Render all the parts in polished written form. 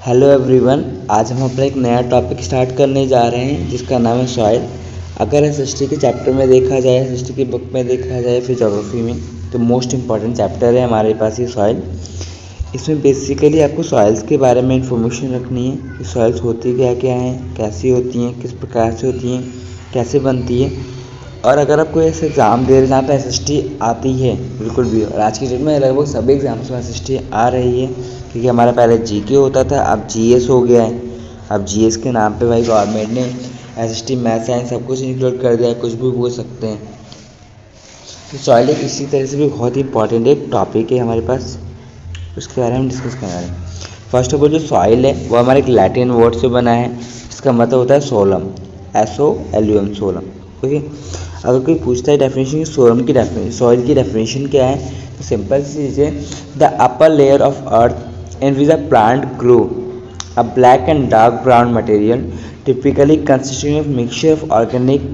Hello everyone, आज हम अपना एक नया टॉपिक स्टार्ट करने जा रहे हैं जिसका नाम है सॉइल। अगर एसएसटी के चैप्टर में देखा जाए, एसएसटी की बुक में देखा जाए, फिर ज्योग्राफी में, तो मोस्ट इम्पॉर्टेंट चैप्टर है हमारे पास ये सॉइल। इसमें बेसिकली आपको सॉइल्स के बारे में इंफॉर्मेशन रखनी है कि सॉइल्स होती क्या क्या हैं, कैसी होती हैं, किस प्रकार से होती हैं, कैसे बनती है। और अगर आप कोई ऐसे एग्ज़ाम दे रहे हैं जहाँ पे एसएसटी आती है बिल्कुल भी, और आज की डेट में लगभग सभी एग्ज़ाम्स में एसएसटी आ रही है, क्योंकि हमारा पहले जीके होता था, अब जीएस हो गया है। अब जीएस के नाम पे भाई गवर्नमेंट ने एसएसटी, मैथ, साइंस सब कुछ इंक्लूड कर दिया है, कुछ भी बोल सकते हैं। तो सॉइल एक इसी तरह से भी बहुत ही इंपॉर्टेंट एक टॉपिक है हमारे पास, उसके बारे में डिस्कस करना है। फर्स्ट ऑफ ऑल जो सॉइल है वो हमारे एक लैटिन वर्ड से बना है, इसका मतलब होता है सोलम, SOLUM, सोलम। ओके, अगर कोई पूछता है डेफिनेशन सोलम की डेफिनेशन, सॉइल की डेफिनेशन क्या है, तो सिंपल सी चीज़ है, the upper layer of earth in which a plant grow, a black and dark brown material typically consisting of mixture of organic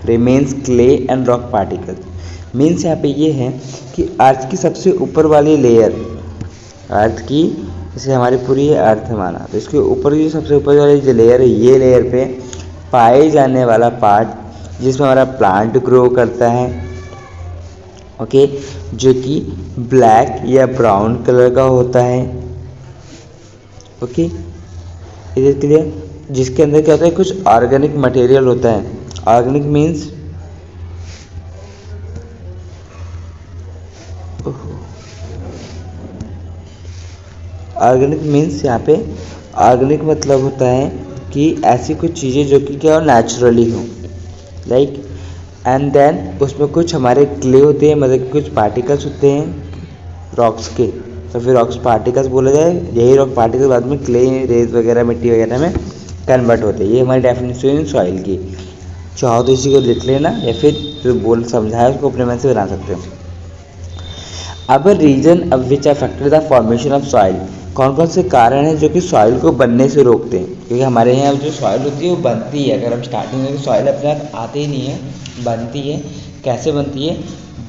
remains, clay and rock particles. Means यहाँ पे ये है कि अर्थ की सबसे ऊपर वाली लेयर, अर्थ की, जैसे हमारी पूरी अर्थ है माना, तो इसके ऊपर की सबसे ऊपर वाली जो लेयर है, ये लेयर पे पाए जाने वाला पार्ट जिसमें हमारा प्लांट ग्रो करता है, ओके, जो कि ब्लैक या ब्राउन कलर का होता है। Okay, is it clear? जिसके अंदर क्या होता है, कुछ ऑर्गेनिक मटेरियल होता है। ऑर्गेनिक मीन्स ऑर्गेनिक मीन्स यहाँ पे ऑर्गेनिक मतलब होता है कि ऐसी कुछ चीज़ें जो कि क्या नेचुरली हो, लाइक, एंड देन उसमें कुछ हमारे क्ले होते हैं, मतलब कि कुछ पार्टिकल्स होते हैं रॉक्स के, तो फिर रॉक्स पार्टिकल्स बोला जाए, यही रॉक पार्टिकल बाद में क्ले, रेत वगैरह, मिट्टी वगैरह में कन्वर्ट होते हैं। ये हमारी डेफिनेशन सॉइल की। चाहो तो इसी को लिख लेना, या फिर जो बोल समझाया उसको अपने मन से बना सकते हो। अब region of which affected the formation of soil, कौन कौन से कारण हैं जो कि सॉइल को बनने से रोकते हैं, क्योंकि हमारे यहाँ जो सॉइल होती है वो बनती है। अगर हम स्टार्टिंग में सॉइल अपने आप आते ही नहीं है, बनती है। कैसे बनती है?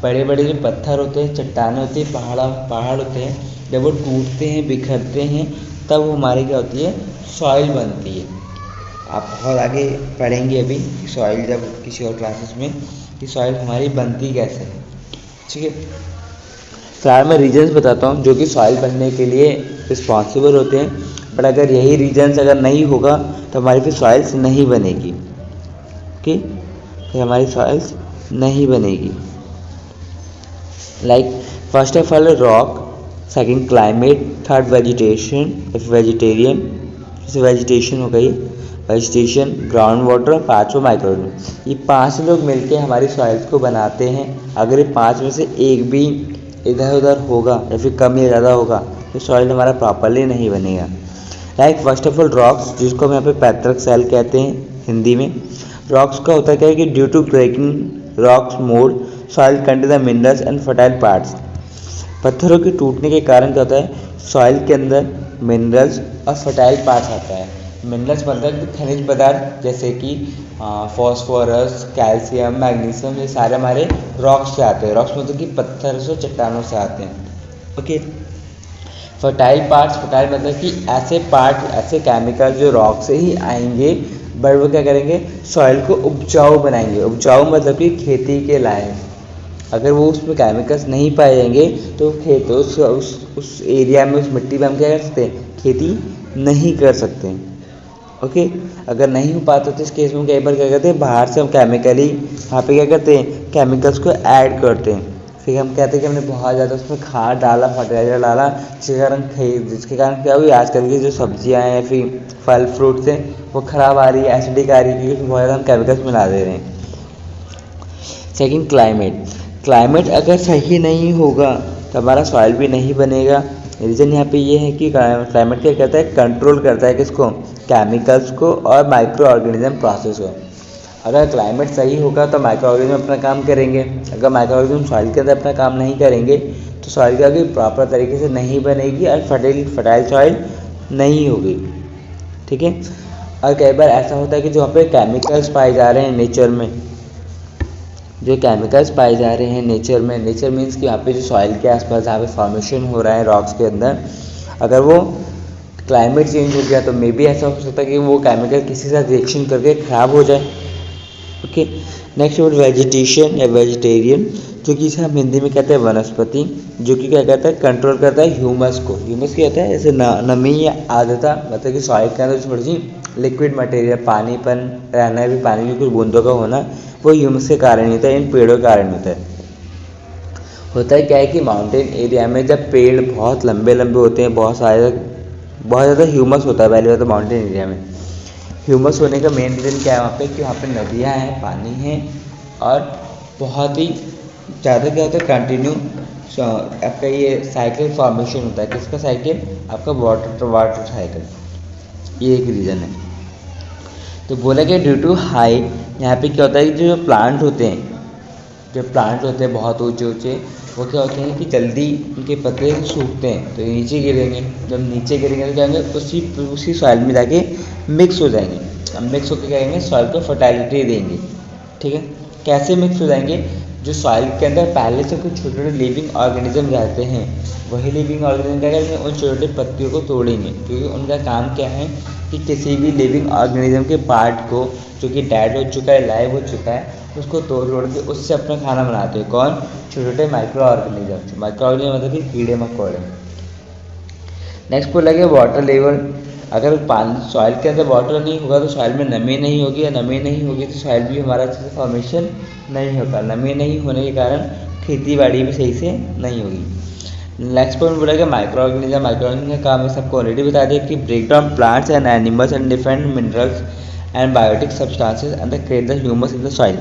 बड़े बड़े जो पत्थर होते हैं, चट्टानें होती हैं, पहाड़ होते हैं, जब वो टूटते हैं, बिखरते हैं, तब वो हमारी क्या होती है, सॉइल बनती है। आप बहुत आगे पढ़ेंगे अभी सॉइल, जब किसी और क्लासेस में, कि सॉइल हमारी बनती कैसे है। ठीक है, फिलहाल मैं रीजन्स बताता हूँ जो कि सॉइल बनने के लिए रिस्पॉन्सिबल होते हैं। बट अगर यही रीजन्स अगर नहीं होगा तो हमारी फिर सॉइल्स नहीं बनेगी। ओके, फिर हमारी सॉइल्स नहीं बनेगी। Like first of all rock, second climate, third vegetation, vegetarian, जैसे वेजिटेशन हो गई, वेजिटेशन, ग्राउंड वाटर, और पाँचों माइक्रोऑर्गेनिज्म। ये 5 लोग मिलके हमारी सॉइल्स को बनाते हैं। अगर ये 5 में से एक भी इधर उधर होगा या फिर कम या ज़्यादा होगा तो सॉइल हमारा प्रॉपरली नहीं बनेगा। Like first of all rocks, जिसको हम यहाँ पे पैतृक सेल कहते हैं हिंदी में। रॉक्स का होता क्या है कि due to breaking rocks mould soil contain the minerals and fertile parts. पत्थरों के टूटने के कारण क्या होता है, सॉइल के अंदर मिनरल्स और फर्टाइल पार्ट्स आता है। मिनरल्स मतलब खनिज पदार्थ, जैसे कि फॉस्फोरस, कैल्शियम, मैग्नीशियम, ये सारे हमारे रॉक्स से आते हैं। रॉक्स मतलब कि पत्थर से, चट्टानों से आते हैं। ओके, फर्टाइल पार्ट्स, फर्टाइल मतलब कि ऐसे पार्ट, ऐसे केमिकल जो रॉक से ही आएंगे, बट वो क्या करेंगे, सॉइल को उपजाऊ बनाएंगे। उपजाऊ मतलब कि खेती के लायक। अगर वो उसमें केमिकल्स नहीं पाए जाएंगे तो खेत, उस एरिया में, उस मिट्टी में हम क्या कर सकते हैं, खेती नहीं कर सकते। ओके, अगर नहीं हो पाता तो इस केस में कई बार क्या करते हैं, बाहर से हम केमिकली वहाँ पे क्या करते हैं, केमिकल्स को ऐड करते हैं। फिर हम कहते हैं कि हमने बहुत ज़्यादा उसमें खाद डाला, फर्टिलाइजर डाला, जिसके कारण क्या हुई, आजकल की जो सब्जियाँ हैं या फिर फल फ्रूट्स हैं वो ख़राब आ रही है, एसिडिक आ रही है, क्योंकि बहुत ज़्यादा हम केमिकल्स मिला दे रहे हैं। सेकेंड क्लाइमेट, क्लाइमेट अगर सही नहीं होगा तो हमारा सॉइल भी नहीं बनेगा। रीज़न यहाँ पे ये है कि क्लाइमेट क्या करता है, कंट्रोल करता है किसको, केमिकल्स को और माइक्रो ऑर्गेनिज्म प्रोसेस को। अगर क्लाइमेट सही होगा तो माइक्रो ऑर्गेनिज्म अपना काम करेंगे। अगर माइक्रो ऑर्गेनिज्म सॉइल के अंदर अपना काम नहीं करेंगे तो सॉइल का भी प्रॉपर तरीके से नहीं बनेगी और फर्टाइल सॉइल नहीं होगी। ठीक है, और कई बार ऐसा होता है कि जो वहाँ पे केमिकल्स पाए जा रहे हैं नेचर में, जो केमिकल्स पाए जा रहे हैं नेचर में, नेचर मीन्स कि यहाँ पे जो सॉइल के आसपास जहाँ पे फॉर्मेशन हो रहा है रॉक्स के अंदर, अगर वो क्लाइमेट चेंज हो गया तो मे बी ऐसा हो सकता है कि वो केमिकल किसी साथ रिएक्शन करके खराब हो जाए। ओके, नेक्स्ट वर्ड वेजिटेशन या वेजिटेरियन, जो कि इसे हम हिंदी में कहते हैं वनस्पति, जो कि क्या कहता है कंट्रोल करता है ह्यूमस को। ह्यूमस क्या होता है, जैसे नमी या आर्द्रता, मतलब कि सॉइल के अंदर थोड़ी सी लिक्विड मटेरियल पानीपन रहना है, भी पानी की कुछ बूंदों का होना, वो ह्यूमस के कारण ही होता है, इन पेड़ों के कारण होता है। होता है क्या है कि माउंटेन एरिया में जब पेड़ बहुत लंबे लंबे होते हैं, बहुत ज़्यादा ह्यूमस होता है पहले बात तो माउंटेन एरिया में। ह्यूमस होने का मेन रीज़न क्या है वहाँ पे, कि वहाँ पे नदियाँ हैं, पानी है, और बहुत ही ज़्यादा क्या होता है कंटिन्यू आपका ये साइकिल फॉर्मेशन होता है। किसका साइकिल, आपका वाटर साइकिल, ये एक रीज़न है। तो बोला कि ड्यू टू हाई, यहाँ पे क्या होता है कि जो प्लांट होते हैं बहुत ऊंचे ऊंचे, वो क्या होते हैं कि जल्दी उनके पत्ते सूखते हैं, तो नीचे गिरेंगे। जब नीचे गिरेंगे तो क्या होंगे, उसी सॉइल में जाके मिक्स हो जाएंगे। अब मिक्स होकर क्या करेंगे, सॉइल को फर्टाइलिटी देंगे। ठीक है, कैसे मिक्स हो जाएंगे, जो सॉइल के अंदर पहले से कुछ छोटे छोटे लिविंग ऑर्गेनिज्म रहते हैं, वही लिविंग ऑर्गेनिज्म क्या करेंगे, उन छोटे छोटे पत्तियों को तोड़ेंगे, क्योंकि उनका काम क्या है कि किसी भी लिविंग ऑर्गेनिज्म के पार्ट को, जो कि डेड हो चुका है, लाइव हो चुका है, उसको तोड़ के उससे अपना खाना बनाते हैं। कौन, छोटे छोटे माइक्रो ऑर्गेनिज्म मतलब कि कीड़े मकोड़े। नेक्स्ट बोला गया वाटर लेवल, अगर पानी सॉइल के अंदर वाटर नहीं होगा तो सॉइल में नमी नहीं होगी, या नमी नहीं होगी तो सॉइल भी हमारा अच्छे से फॉर्मेशन नहीं होगा। नमी नहीं होने के कारण खेती बाड़ी भी सही से नहीं होगी। नेक्स्ट पॉइंट बोला गया माइक्रो ऑर्गेनिज्म का काम है, सबको ऑलरेडी बता दिया कि break down plants and animals and different minerals and biotic substances and create the humus in the soil.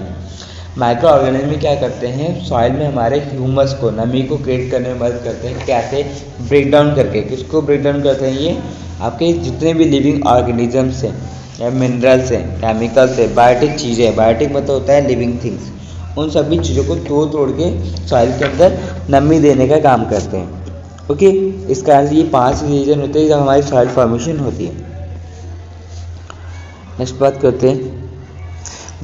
Micro organism क्या करते हैं, सॉइल में हमारे ह्यूमस को, नमी को क्रिएट करने में मदद करते हैं। कैसे, ब्रेक डाउन करके। किसको ब्रेक डाउन करते हैं, ये आपके जितने भी लिविंग ऑर्गेनिजम्स हैं या मिनरल्स हैं, केमिकल्स है, बायोटिक चीज़ें, बायोटिक मतलब होता है लिविंग थिंग्स, उन सभी चीज़ों को तोड़ के सॉइल के अंदर नमी देने का काम करते हैं। ओके, इस कारण से ये 5 रीजन होते हैं जब हमारी सॉइल फॉर्मेशन होती है। नेक्स्ट बात करते हैं,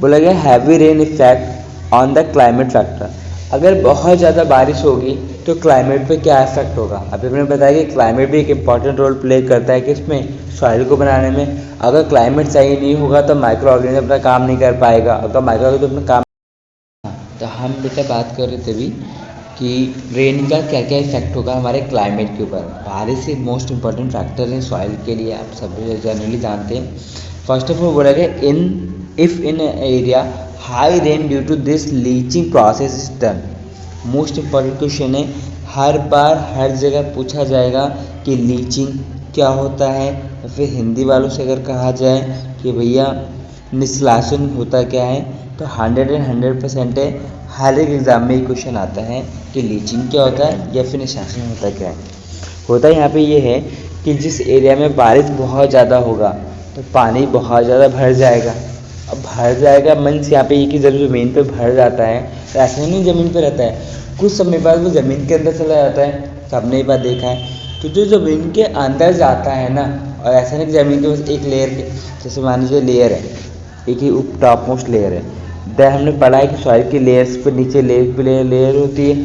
बोला गया heavy rain effect on the climate factor. अगर बहुत ज़्यादा बारिश होगी तो क्लाइमेट पे क्या इफेक्ट होगा। अभी मैंने बताया कि क्लाइमेट भी एक इम्पॉर्टेंट रोल प्ले करता है कि इसमें सॉइल को बनाने में। अगर क्लाइमेट सही नहीं होगा तो माइक्रो ऑर्गेनिज्म अपना काम नहीं कर पाएगा। अगर माइक्रो ऑर्गेनिज्म अपना काम, तो हम बेटा बात कर रहे थे अभी कि रेन का क्या क्या इफेक्ट होगा हमारे क्लाइमेट के ऊपर। बारिश एक मोस्ट इंपॉर्टेंट फैक्टर है सॉइल के लिए, आप सब जनरली जानते हैं। फर्स्ट ऑफ ऑल बोला गया if in area high rain due to this leaching process is done. Most important question है, हर बार हर जगह पूछा जाएगा कि लीचिंग क्या होता है, या फिर हिंदी वालों से अगर कहा जाए कि भैया निष्कासन होता क्या है, तो 100% है, हर एक एग्जाम में ये क्वेश्चन आता है कि लीचिंग क्या होता है या फिर निष्कासन होता क्या है। होता यहाँ पे ये है कि जिस एरिया में बारिश बहुत ज़्यादा होगा तो पानी बहुत ज़्यादा भर जाएगा। अब भर जाएगा मीन्स यहाँ पे ये कि जब ज़मीन पे भर जाता है तो ऐसे नहीं ज़मीन पे रहता है, कुछ समय बाद वो ज़मीन के अंदर चला जाता है, सबने ये बात देखा है। तो जो ज़मीन के अंदर जाता है ना, और ऐसा नहीं कि ज़मीन के बस एक लेयर के, जैसे मान लीजिए लेयर है, एक ही टॉप मोस्ट लेयर है, दैन हमने पढ़ा है कि सॉइल की लेयर्स पर नीचे लेयर होती है।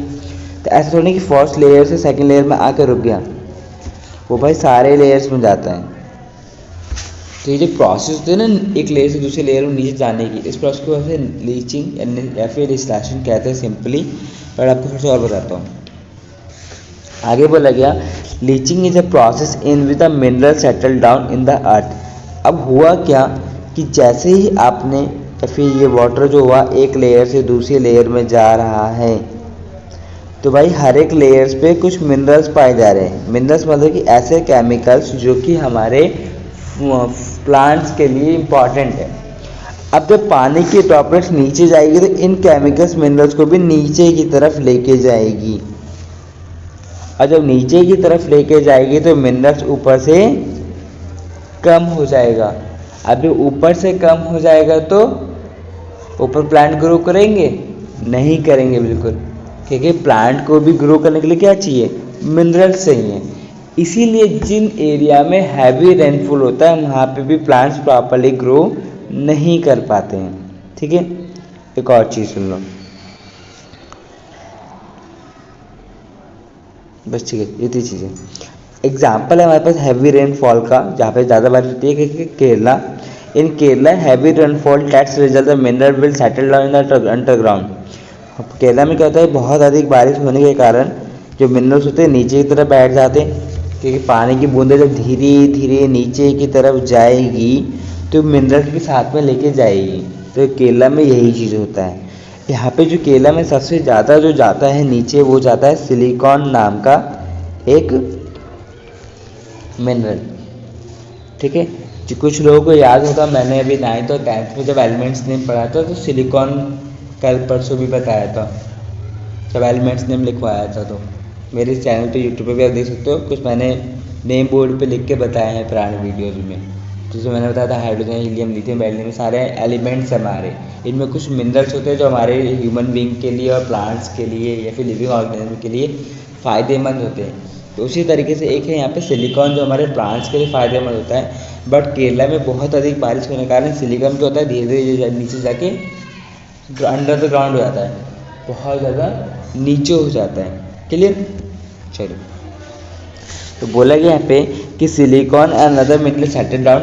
तो ऐसा थोड़ी कि फर्स्ट लेयर से सेकेंड लेयर में आकर रुक गया, वो भाई सारे लेयर्स में जाता है। तो ये जो प्रोसेस होती है ना एक लेयर से दूसरे लेयर में नीचे जाने की, इस प्रोसेस को वैसे लीचिंग या फिर डिस्टिलेशन कहते हैं सिंपली। पर आपको थोड़ा सा और बताता हूँ। आगे बोला गया leaching is a process in with the mineral settle down in the earth. अब हुआ क्या कि जैसे ही आपने या फिर ये वाटर जो हुआ एक लेयर से दूसरी लेयर में जा रहा है, तो भाई हर एक लेयर्स पे कुछ मिनरल्स पाए जा रहे हैं। मिनरल्स मतलब कि ऐसे केमिकल्स जो कि हमारे प्लांट्स के लिए इम्पॉर्टेंट है। अब जब पानी की ड्रॉपलेट्स नीचे जाएगी तो इन केमिकल्स मिनरल्स को भी नीचे की तरफ लेके जाएगी, और जब नीचे की तरफ लेके जाएगी तो मिनरल्स ऊपर से कम हो जाएगा। अब जब ऊपर से कम हो जाएगा तो ऊपर प्लांट ग्रो करेंगे, नहीं करेंगे बिल्कुल, क्योंकि प्लांट को भी ग्रो करने के लिए क्या चाहिए, मिनरल्स चाहिए। इसीलिए जिन एरिया में हैवी रेनफॉल होता है वहाँ पे भी प्लांट्स प्रॉपर्ली ग्रो नहीं कर पाते हैं। ठीक है, एक और चीज़ सुन लो बस, ठीक है, ये 3 चीज़ें। एग्जाम्पल है हमारे पास हैवी रेनफॉल का, जहाँ पे ज़्यादा बारिश होती है कि Kerala. In Kerala heavy rainfall that's result the mineral will settle down in the underground. Kerala में क्या होता है, बहुत अधिक बारिश होने के कारण जो मिनरल्स होते हैं नीचे की तरफ बैठ जाते हैं, क्योंकि पानी की बूंदें जब धीरे धीरे नीचे की तरफ जाएगी तो मिनरल के साथ में लेके जाएगी। तो केरला में यही चीज़ होता है। यहाँ पे जो केरला में सबसे ज़्यादा जो जाता है नीचे, वो जाता है सिलिकॉन नाम का एक मिनरल। ठीक है, जो कुछ लोगों को याद होगा, मैंने अभी 9th और 10th में जब एलिमेंट्स नेम पढ़ा था तो सिलिकॉन कल परसों भी बताया था, जब एलिमेंट्स नेम लिखवाया था। तो मेरे इस चैनल पे यूट्यूब पे भी आप देख सकते हो, कुछ मैंने नेम बोर्ड पे लिख के बताए हैं पुराने वीडियोज़ में। जैसे मैंने बताया था हाइड्रोजन, हीलियम, लिथियम, बेरिलियम, सारे एलिमेंट्स हमारे, इनमें कुछ मिनरल्स होते हैं जो हमारे ह्यूमन बींग के लिए और प्लांट्स के लिए या फिर लिविंग ऑर्गेनिज्म के लिए फ़ायदेमंद होते हैं। तो उसी तरीके से एक है यहाँ पे सिलिकॉन, जो हमारे प्लांट्स के लिए फ़ायदेमंद होता है। बट केरला में बहुत अधिक बारिश होने के कारण सिलिकॉन क्या होता है, धीरे धीरे नीचे जाके अंडर द ग्राउंड हो जाता है, बहुत ज़्यादा नीचे हो जाता है। क्लियर? चलो, तो बोला गया यहाँ पे कि silicon and other mineral settle down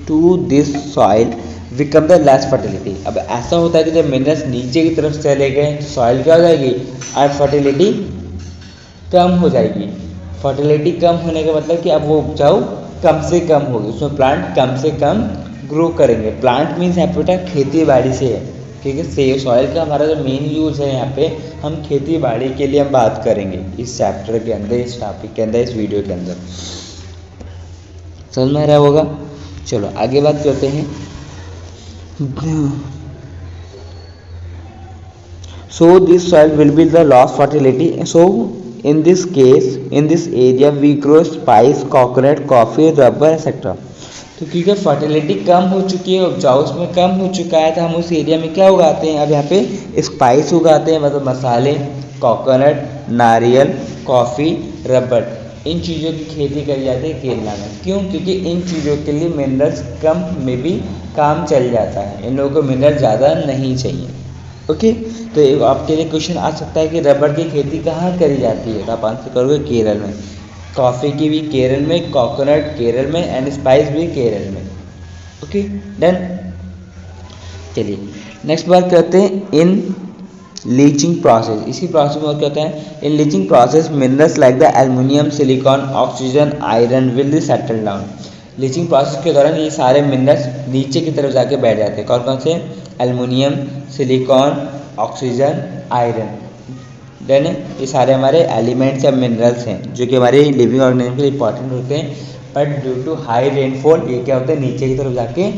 to this soil become the less fertility. अब ऐसा होता है कि जब मिनरल्स नीचे की तरफ चले गए तो सॉइल क्या हो जाएगी, और फर्टिलिटी कम हो जाएगी। फर्टिलिटी कम होने का मतलब कि अब वो उपजाऊ कम से कम होगी, उसमें प्लांट कम से कम ग्रो करेंगे। प्लांट मीन्स यहाँ पे बेटा खेती बाड़ी से है, क्योंकि सेव सॉइल का हमारा जो मेन यूज़ है यहाँ पे, हम खेती बाड़ी के लिए हम बात करेंगे इस चैप्टर के अंदर, इस टॉपिक के अंदर, इस वीडियो के अंदर। समझ में आ रहा होगा? चलो आगे बात करते हैं। So this soil will be the lost fertility. So in this case, in this area we grow spice, coconut, coffee, rubber etc. तो क्योंकि फर्टिलिटी कम हो चुकी है, उपजाऊ उसमें कम हो चुका है, तो हम उस एरिया में क्या उगाते हैं, अब यहाँ पे स्पाइस उगाते हैं, मतलब मसाले, कोकोनट, नारियल, कॉफ़ी, रबर, इन चीज़ों की खेती करी जाती है केरला में। क्यों? क्योंकि इन चीज़ों के लिए मिनरल्स कम में भी काम चल जाता है, इन लोगों को मिनरल ज़्यादा नहीं चाहिए। ओके, तो आपके लिए क्वेश्चन आ सकता है कि रबर की खेती कहाँ करी जाती है, तो आप आंसर करोगे केरल में। कॉफ़ी की भी केरल में, कोकोनट केरल में, एंड स्पाइस भी केरल में। Okay done. चलिए नेक्स्ट बात करते हैं इन लीचिंग प्रोसेस। इसी प्रोसेस में और क्या होता है, in leaching process minerals like the aluminium, silicon, oxygen, iron will be settle down. Leaching process के दौरान ये सारे मिनरल्स नीचे की तरफ जाके बैठ जाते हैं। कौन कौन से? Aluminium, silicon, oxygen, iron. Then ये सारे हमारे एलिमेंट्स या मिनरल्स हैं जो कि हमारे लिविंग ऑर्गेनिज्म के लिए इंपॉर्टेंट होते हैं। But due to high rainfall ये क्या होता है, नीचे की तरफ जाके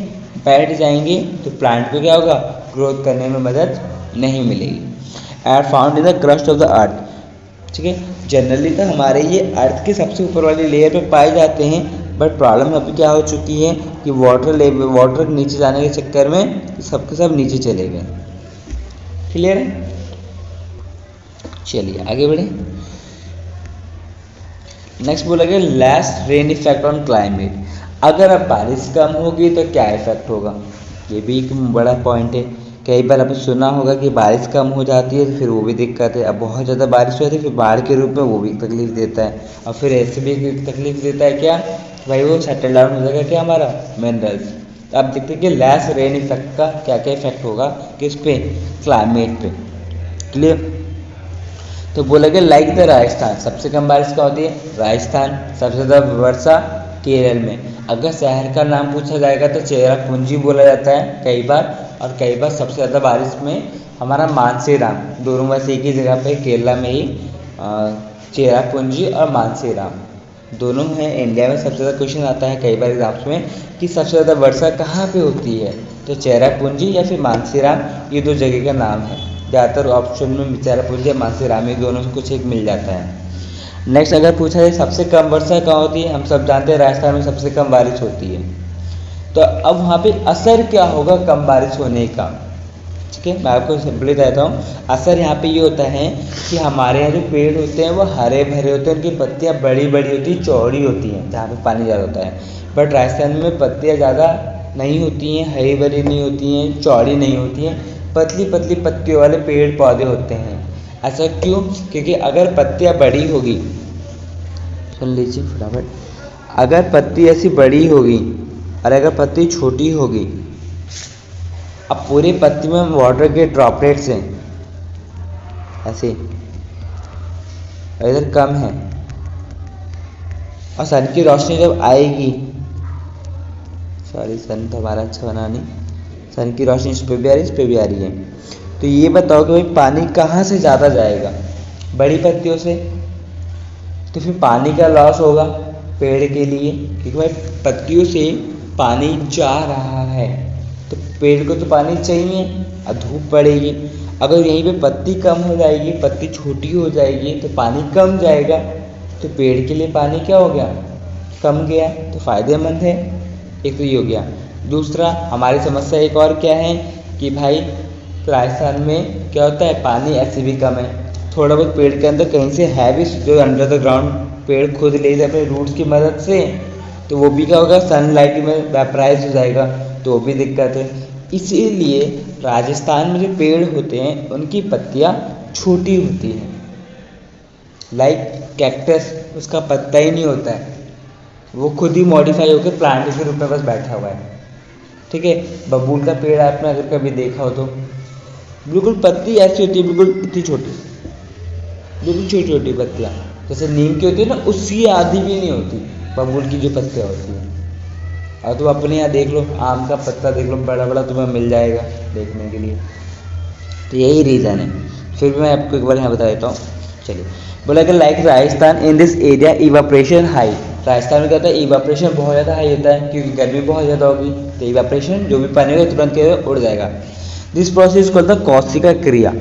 बैठ जाएंगे, तो प्लांट को क्या होगा, ग्रोथ करने में मदद नहीं मिलेगी। Are found in the crust of the earth. ठीक है, जनरली तो हमारे ये अर्थ के सबसे ऊपर वाली लेयर पे पाए जाते हैं, बट प्रॉब्लम अभी क्या हो चुकी है कि वाटर नीचे जाने के चक्कर में सबके सब नीचे चले गए। क्लियर है? चलिए आगे बढ़े। नेक्स्ट बोला गया less rain effect on climate. अगर अब बारिश कम होगी तो क्या इफेक्ट होगा, ये भी एक बड़ा पॉइंट है। कई बार आपने सुना होगा कि बारिश कम हो जाती है तो फिर वो भी दिक्कत है। अब बहुत ज़्यादा बारिश हो जाती है फिर बाढ़ के रूप में वो भी तकलीफ देता है, और फिर ऐसे भी तकलीफ देता है क्या भाई, वो सेटल डाउन हो जाएगा क्या हमारा मिनरल्स। तो आप देखते हैं कि लेस रेन इफेक्ट का क्या क्या इफेक्ट होगा किस पे, क्लाइमेट पे। क्लियर? तो बोला गया लाइक द राजस्थान, सबसे कम बारिश क्या होती है, राजस्थान। सबसे ज़्यादा वर्षा केरल में। अगर शहर का नाम पूछा जाएगा तो चेरापूंजी बोला जाता है कई बार, और कई बार सबसे ज़्यादा बारिश में हमारा मानसेराम, दोनों में से एक ही जगह पे केरला में ही चेरापूंजी और मानसेराम दोनों हैं। इंडिया में सबसे ज़्यादा क्वेश्चन आता है कई बार एग्जाम्स में कि सबसे ज़्यादा वर्षा कहाँ पे होती है, तो चेरापूंजी या फिर मानसेराम, ये दो जगह का नाम है। ज़्यादातर ऑप्शन में चेरापूंजी या मानसेराम, ये दोनों से कुछ एक मिल जाता है। नेक्स्ट अगर पूछा जाए सबसे कम वर्षा कहाँ होती है, हम सब जानते हैं राजस्थान में सबसे कम बारिश होती है। तो अब वहाँ पे असर क्या होगा कम बारिश होने का, ठीक है, मैं आपको सिंपली बताता हूँ। असर यहाँ पे ये होता है कि हमारे यहाँ जो पेड़ होते हैं वो हरे भरे होते हैं, उनकी पत्तियाँ बड़ी बड़ी होती हैं, चौड़ी होती हैं जहाँ पे पानी ज़्यादा होता है। बट राजस्थान में पत्तियाँ ज़्यादा नहीं होती हैं, हरी भरी नहीं होती हैं, चौड़ी नहीं होती हैं, पतली पतली पत्तियों वाले पेड़ पौधे होते हैं। ऐसा क्यों? क्योंकि अगर पत्तियाँ बड़ी होगी सुन लीजिए फटाफट। अगर पत्ती ऐसी बड़ी होगी और अगर पत्ती छोटी होगी, अब पूरी पत्ती में वाटर के ड्रॉपलेट्स हैं ऐसे, इधर कम है, और सन की रोशनी जब आएगी, सॉरी सन तो हमारा अच्छा बना नहीं, सन की रोशनी इस पे भी आ रही है, इस पे भी आ रही है, तो ये बताओ कि भाई पानी कहाँ से ज़्यादा जाएगा? बड़ी पत्तियों से। तो फिर पानी का लॉस होगा पेड़ के लिए, क्योंकि भाई पत्तियों से पानी जा रहा है, तो पेड़ को तो पानी चाहिए, और धूप पड़ेगी। अगर यहीं पे पत्ती कम हो जाएगी, पत्ती छोटी हो जाएगी, तो पानी कम जाएगा, तो पेड़ के लिए पानी क्या हो गया? कम गया, तो फायदेमंद है। एक तो ये हो गया। दूसरा, हमारी समस्या एक और क्या है कि भाई राजस्थान में क्या होता है, पानी ऐसे भी कम है, थोड़ा बहुत पेड़ के अंदर कहीं से है भी, जो अंडर द ग्राउंड पेड़ खुद ले जाए अपने रूट्स की मदद से, तो वो भी क्या होगा, सनलाइट में वेपराइज हो जाएगा, तो वो भी दिक्कत है। इसीलिए राजस्थान में जो पेड़ होते हैं उनकी पत्तियाँ छोटी होती हैं। लाइक कैक्टस, उसका पत्ता ही नहीं होता है, वो खुद ही मॉडिफाई होकर प्लांट के रूप में बस बैठा हुआ है। ठीक है, बबूल का पेड़ आपने अगर कभी देखा हो तो बिल्कुल पत्ती ऐसी होती है, बिल्कुल इतनी छोटी, बिल्कुल छोटी छोटी पत्तियाँ, जैसे नीम की होती है ना, उसकी आधी भी नहीं होती बबूल की जो पत्तियाँ होती हैं। और तुम अपने यहाँ देख लो, आम का पत्ता देख लो, बड़ा बड़ा तुम्हें मिल जाएगा देखने के लिए। तो यही रीज़न है। फिर भी मैं आपको एक बार यहाँ बता देता हूँ। चलिए, बोला कि like Rajasthan in this area evaporation high. Rajasthan में क्या होता है, इवापोरेशन बहुत ज़्यादा हाई होता है, क्योंकि गर्मी बहुत ज़्यादा होगी, तो इवापोरेशन जो भी पानी होगा तुरंत के उड़ जाएगा। दिस प्रोसेस कॉल्ड द कोशिका क्रिया।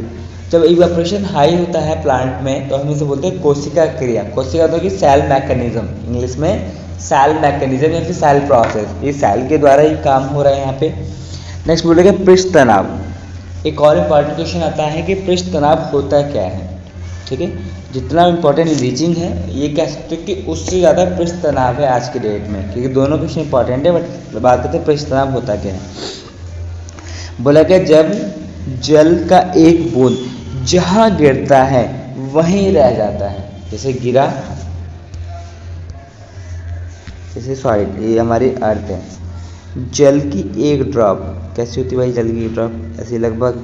जब इवापोरेशन हाई होता है प्लांट में, तो हम इसे बोलते हैं कोशिका क्रिया। कोशिका होता है कि सेल मैकेनिज्म, इंग्लिश में सेल मैकेनिज्म या फिर सेल प्रोसेस, ये सेल के द्वारा ही काम हो रहा है यहाँ पे। नेक्स्ट बोलेगा पृष्ठ तनाव। एक और इम्पॉर्टेंट क्वेश्चन आता है कि पृष्ठ तनाव होता क्या है। ठीक है, जितना इम्पोर्टेंट लीचिंग है, ये कह सकते हो कि उससे ज़्यादा पृष्ठ तनाव है आज के डेट में, क्योंकि दोनों क्वेश्चन इंपॉर्टेंट है, बट बात करते हैं पृष्ठ तनाव होता क्या है। बोला कि जब जल का एक बूंद जहाँ गिरता है वहीं रह जाता है, जैसे गिरा, जैसे सॉइल, ये हमारी अर्थ है, जल की एक ड्रॉप कैसी होती है भाई, जल की एक ड्रॉप ऐसी लगभग,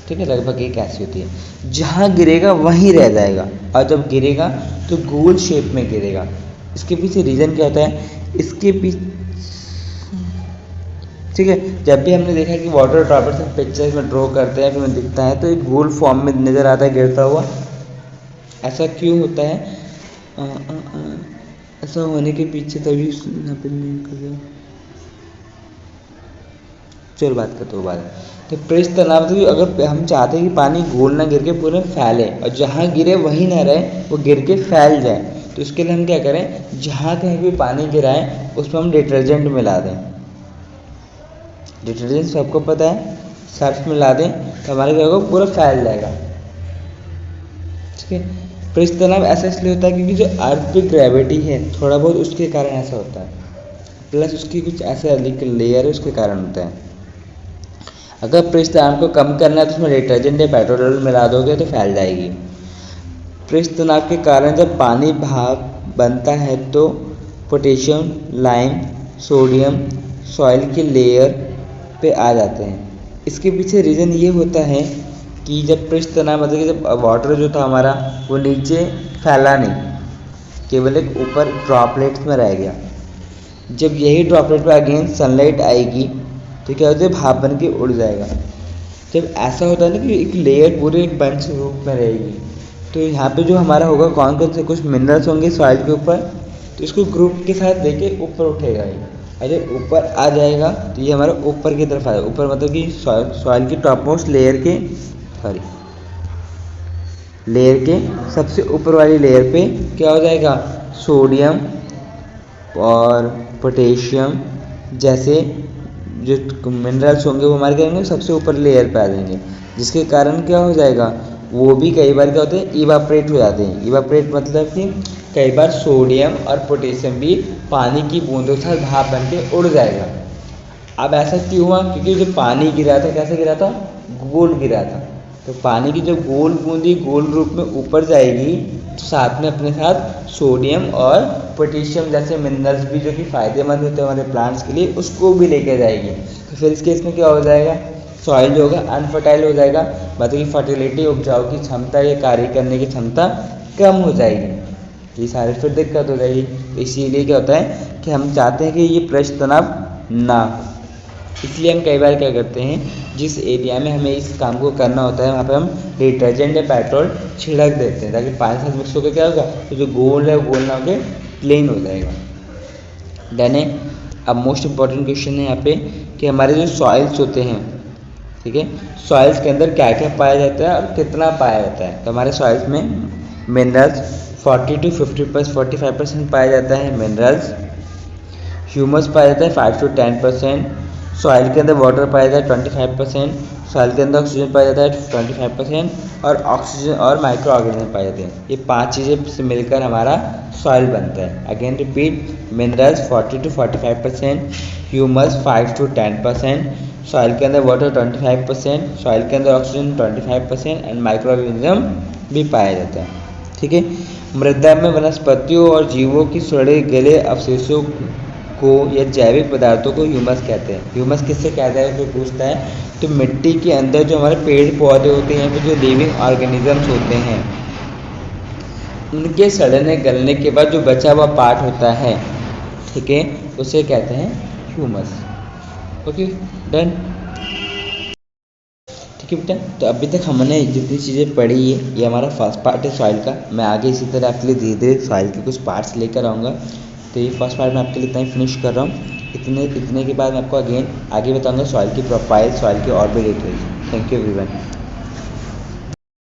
ठीक है, लगभग एक ऐसी होती है, जहाँ गिरेगा वहीं रह जाएगा, और जब गिरेगा तो गोल शेप में गिरेगा। इसके पीछे रीज़न क्या होता है, इसके पीछे, ठीक है, जब भी हमने देखा कि वाटर ड्रॉपलेट्स हम पिक्चर्स में ड्रॉ करते हैं, फिर हमें दिखता है तो एक गोल फॉर्म में नज़र आता है गिरता हुआ। ऐसा क्यों होता है? ऐसा होने के पीछे तभी यहाँ पे चलो बात करते हो बाद। तो पृष्ठ तनाव, तो अगर हम चाहते हैं कि पानी गोल ना गिर के पूरे फैले, और जहाँ गिरे वहीं ना रहे, वो गिर के फैल जाए, तो इसके लिए हम क्या करें, जहाँ कहीं भी पानी गिराएं उसमें हम डिटर्जेंट मिला दें। डिटर्जेंट सबको पता है, सर्फ मिला दें तो हमारे क्या होगा, पूरा फैल जाएगा। ठीक है, पृष्ठ तनाव ऐसा इसलिए होता है क्योंकि जो अर्थ पे ग्रेविटी है थोड़ा बहुत, उसके कारण ऐसा होता है, प्लस उसकी कुछ ऐसे अधिक लेयर है उसके कारण होता है। अगर पृष्ठ तनाव को कम करना है तो उसमें डिटर्जेंट या पेट्रोल मिला दोगे तो फैल जाएगी। पृष्ठ तनाव के कारण जब पानी भाप बनता है तो पोटेशियम, लाइम, सोडियम सॉइल के लेयर पे आ जाते हैं। इसके पीछे रीज़न ये होता है कि जब पृष्ठ तनाव, मतलब कि जब वाटर जो था हमारा वो नीचे फैला नहीं, केवल एक ऊपर ड्रॉपलेट्स में रह गया। जब यही ड्रॉपलेट पे अगेन सनलाइट आएगी तो क्या होता है, भाप बन के उड़ जाएगा। जब ऐसा होता है ना कि एक लेयर पूरे एक बंच रूप में रहेगी, तो यहाँ पे जो हमारा होगा कौन कौन से कुछ मिनरल्स होंगे सॉइल के ऊपर, तो इसको ग्रुप के साथ लेके ऊपर उठेगा ये, और जब ऊपर आ जाएगा तो ये हमारा ऊपर की तरफ आएगा। ऊपर मतलब कि सॉइल की टॉप मोस्ट लेयर के, सॉरी लेयर के सबसे ऊपर वाली लेयर पे क्या हो जाएगा, सोडियम और पोटेशियम जैसे जो मिनरल्स होंगे वो हमारे क्या होंगे, सबसे ऊपर लेयर पे आ जाएंगे, जिसके कारण क्या हो जाएगा, वो भी कई बार क्या होते हैं, इवापरेट हो जाते हैं। इवापरेट मतलब कि कई बार सोडियम और पोटेशियम भी पानी की बूंदों के साथ भाप बन के उड़ जाएगा। अब ऐसा क्यों हुआ, क्योंकि जो पानी गिरा था कैसे गिरा था, गोल गिरा था, तो पानी की जब गोल बूंदी गोल रूप में ऊपर जाएगी तो साथ में अपने साथ सोडियम और पोटेशियम जैसे मिनरल्स भी जो कि फ़ायदेमंद होते हैं हमारे प्लांट्स के लिए उसको भी लेके जाएगी। तो फिर इस केस में क्या हो जाएगा, सॉइल जो होगा अनफर्टाइल हो जाएगा, मतलब कि फर्टिलिटी उपजाऊ की क्षमता या कार्य करने की क्षमता कम हो जाएगी। ये सारी फिर दिक्कत हो जाएगी। इसीलिए क्या होता है कि हम चाहते हैं कि ये पृष्ठ तनाव ना हो, इसलिए हम कई बार क्या करते हैं, जिस एरिया में हमें इस काम को करना होता है वहाँ पे हम डिटर्जेंट या पेट्रोल छिड़क देते हैं, ताकि पानी के साथ मिक्स होकर क्या होगा, तो जो गोल है गोल ना होकर प्लेन हो जाएगा। देन अब मोस्ट इम्पॉर्टेंट क्वेश्चन है यहाँ पे कि हमारे जो सॉइल्स होते हैं, ठीक है, सॉइल्स के अंदर क्या क्या पाया जाता है और कितना पाया जाता है। तो हमारे सॉइल्स में मिनरल्स 40 to 45% पाया जाता है मिनरल्स, ह्यूमस पाया जाता है 5 to 10%, सॉइल के अंदर वाटर पाया जाता है 25%, सॉइल के अंदर ऑक्सीजन पाया जाता है 25% और ऑक्सीजन और माइक्रो ऑर्गेनिज्म पाए जाते हैं। ये 5 चीज़ें से मिलकर हमारा सॉइल बनता है। Again repeat, minerals 40 to 45%, humus 5 to 10%, soil के अंदर वाटर 25%, सॉइल के अंदर ऑक्सीजन 25% एंड माइक्रो ऑर्गेनिज्म भी पाया जाता है। ठीक है, मृदा में वनस्पतियों और जीवों की सड़े गले अवशेषों को या जैविक पदार्थों को ह्यूमस कहते हैं। ह्यूमस किससे कहता है तो पूछता है, तो मिट्टी के अंदर जो हमारे पेड़ पौधे होते हैं, जो लिविंग ऑर्गेनिजम्स होते हैं, उनके सड़ने गलने के बाद जो बचा हुआ पार्ट होता है, ठीक है, उसे कहते हैं ह्यूमस। Okay done. ठीक है बेटा, तो अभी तक हमने जितनी चीज़ें पढ़ी है ये हमारा फर्स्ट पार्ट है सॉइल का। मैं आगे इसी तरह आपके लिए धीरे धीरे सॉइल के कुछ पार्ट्स लेकर आऊँगा। तो ये फर्स्ट पार्ट मैं आपके लिए इतना ही फिनिश कर रहा हूँ। इतने के बाद मैं आपको अगेन आगे बताऊँगा सॉइल की प्रोफाइल, सॉइल की और भी डिटेल्स। Thank you everyone.